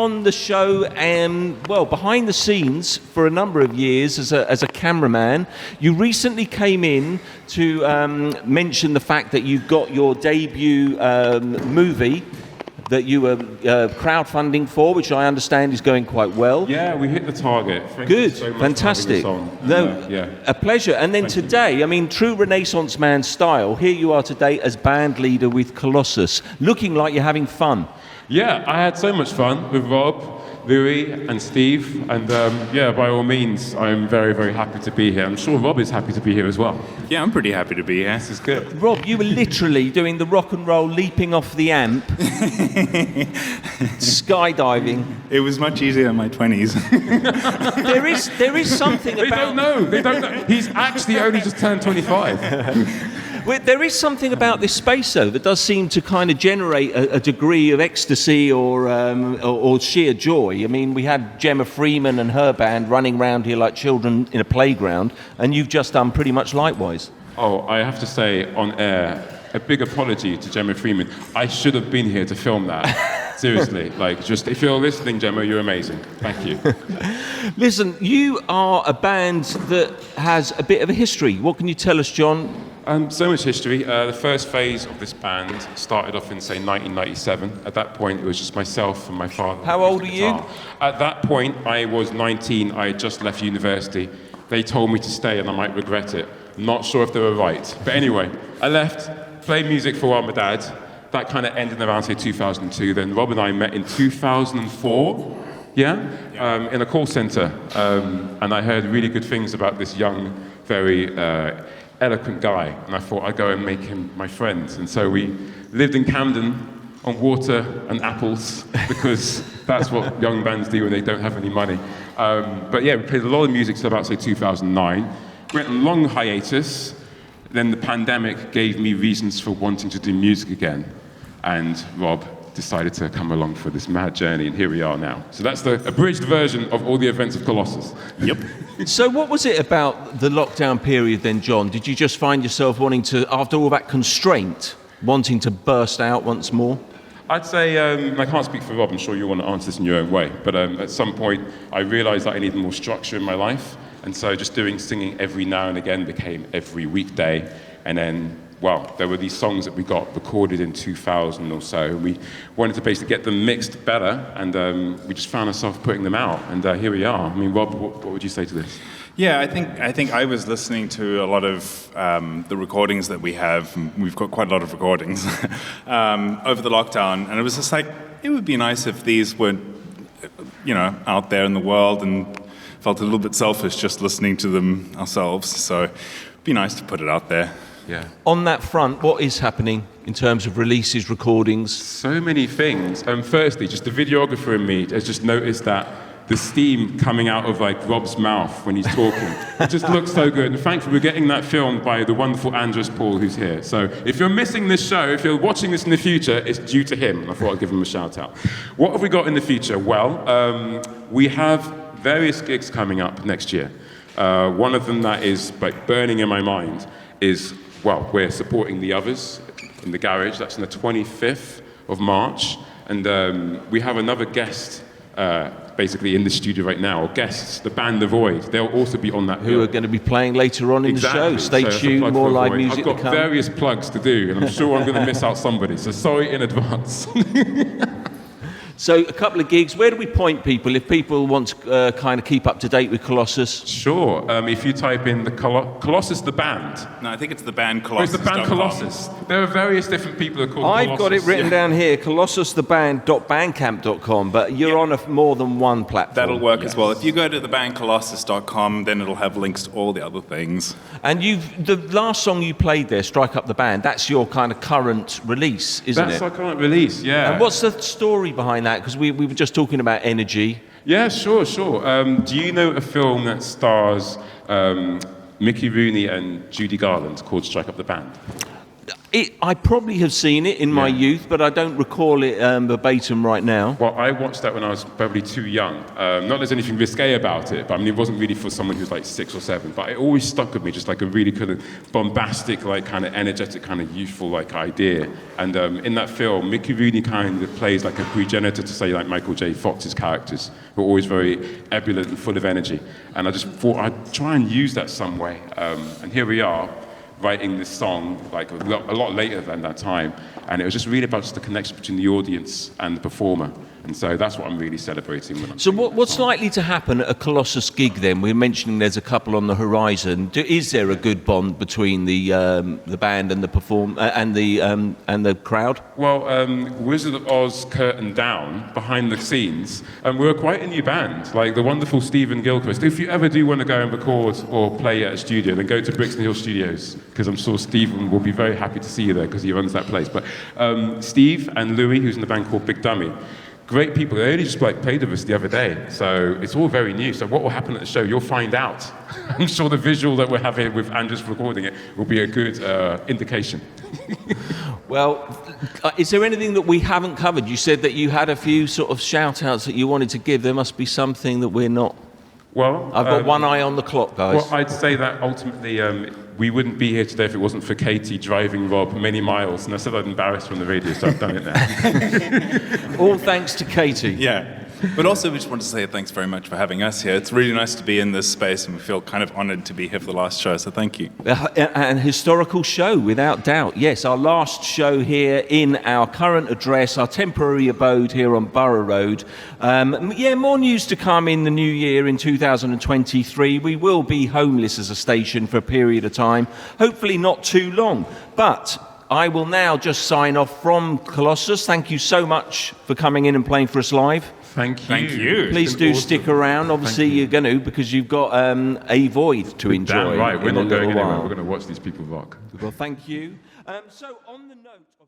on the show behind the scenes for a number of years as a cameraman. You recently came in to mention the fact that you've got your debut movie that you were crowdfunding for, which I understand is going quite well. Yeah, we hit the target. Thank Good, you so much fantastic. for having us on. A pleasure. And then today, I mean, true Renaissance man style, here you are today as band leader with Colossus, looking like you're having fun. Yeah, I had so much fun with Rob, Louis and Steve, and by all means, I'm very, very happy to be here. I'm sure Rob is happy to be here as well. Yeah, I'm pretty happy to be here. This is good. Rob, you were literally doing the rock and roll, leaping off the amp, skydiving. It was much easier in my 20s. There is something about... They don't know. He's actually only just turned 25. Well, there is something about this space, though, that does seem to kind of generate a degree of ecstasy or sheer joy. I mean, we had Gemma Freeman and her band running around here like children in a playground, and you've just done pretty much likewise. Oh, I have to say on air, a big apology to Gemma Freeman. I should have been here to film that. Seriously, just if you're listening, Gemma, you're amazing. Thank you. Listen, you are a band that has a bit of a history. What can you tell us, John? So much history. The first phase of this band started off in, say, 1997. At that point, it was just myself and my father. How old are you? At that point, I was 19. I had just left university. They told me to stay, and I might regret it. Not sure if they were right. But anyway, I left, played music for a while with my dad. That kind of ended around, say, 2002. Then Rob and I met in 2004, in a call center. And I heard really good things about this young, very eloquent guy. And I thought I'd go and make him my friend. And so we lived in Camden on water and apples, because that's what young bands do when they don't have any money. But yeah, we played a lot of music till about, say, 2009. Went on a long hiatus. Then the pandemic gave me reasons for wanting to do music again. And Rob decided to come along for this mad journey, and here we are now. So that's the abridged version of all the events of Colossus. Yep. So what was it about the lockdown period then, John? Did you just find yourself wanting to, after all that constraint, wanting to burst out once more? I'd say, I can't speak for Rob, I'm sure you want to answer this in your own way, but at some point I realized that I needed more structure in my life, and so just doing singing every now and again became every weekday, and then there were these songs that we got recorded in 2000 or so, and we wanted to basically get them mixed better, and we just found ourselves putting them out, and here we are. I mean, Rob, what would you say to this? Yeah, I think I was listening to a lot of the recordings that we have. We've got quite a lot of recordings over the lockdown, and it was just like, it would be nice if these weren't, out there in the world, and felt a little bit selfish just listening to them ourselves. So it'd be nice to put it out there. Yeah. On that front, what is happening in terms of releases, recordings? So many things. Firstly, just the videographer in me has just noticed that the steam coming out of Rob's mouth when he's talking, it just looks so good. And thankfully, we're getting that filmed by the wonderful Andras who's here. So if you're missing this show, if you're watching this in the future, it's due to him. I thought I'd give him a shout out. What have we got in the future? Well, we have various gigs coming up next year. One of them that is burning in my mind is, we're supporting the Others in the Garage. That's on the 25th of March. And we have another guest basically in the studio right now, or guests, the band The Void. They'll also be on that bill. Who are going to be playing later on in the show. Stay tuned, more live music to come. I've got various plugs to do, and I'm sure I'm going to miss out somebody, so sorry in advance. So a couple of gigs. Where do we point people if people want to kind of keep up to date with Colossus? Sure. If you type in the Colossus the band. No, I think it's the band Colossus. It's the band Colossus. There are various different people who are called I've Colossus. got it written down here, colossustheband.bandcamp.com, but you're on more than one platform. That'll work as well. If you go to thebandcolossus.com, then it'll have links to all the other things. And the last song you played there, Strike Up the Band, that's your kind of current release, isn't it? That's our current release, yeah. And what's the story behind that? Because we were just talking about energy. Yeah, sure. Do you know a film that stars Mickey Rooney and Judy Garland called Strike Up the Band? I probably have seen it in my youth, but I don't recall it verbatim right now. Well, I watched that when I was probably too young. Not that there's anything risque about it, but I mean, it wasn't really for someone who's like 6 or 7. But it always stuck with me, just like a really kind of bombastic, like kind of energetic, kind of youthful like idea. And in that film, Mickey Rooney kind of plays like a progenitor to say like Michael J. Fox's characters, who are always very ebullient and full of energy. And I just thought I'd try and use that some way. And here we are, writing this song like a lot later than that time, and it was just really about just the connection between the audience and the performer, and so that's what I'm really celebrating when I'm So what's likely to happen at a Colossus gig then? We're mentioning there's a couple on the horizon. Is there a good bond between the band and the and the crowd? Well, Wizard of Oz curtain down, behind the scenes, and we're quite a new band, like the wonderful Stephen Gilchrist. If you ever do want to go and record or play at a studio, then go to Brixton Hill Studios, because I'm sure Stephen will be very happy to see you there, because he runs that place. But Steve and Louis, who's in the band called Big Dummy, great people. They only just played with us the other day, so it's all very new. So what will happen at the show, you'll find out. I'm sure the visual that we're having with Andras recording it will be a good indication. Well, is there anything that we haven't covered? You said that you had a few sort of shout-outs that you wanted to give. There must be something that we're not... Well, I've got one eye on the clock, guys. Well, I'd say that ultimately we wouldn't be here today if it wasn't for Katie driving Rob many miles. And I said I'd embarrass her on the radio, so I've done it now. All thanks to Katie. Yeah. But also, we just want to say thanks very much for having us here. It's really nice to be in this space, and we feel kind of honored to be here for the last show, so thank you. An historical show, without doubt. Yes, our last show here in our current address, our temporary abode here on Borough Road. More news to come in the new year in 2023. We will be homeless as a station for a period of time, hopefully not too long. But I will now just sign off from Colossus. Thank you so much for coming in and playing for us live. Thank you. Thank you. Please do stick around. Obviously, you're going to, because you've got a void to enjoy. Damn right, we're in a not going little anywhere. while. We're going to watch these people rock. Well, thank you. So, on the note of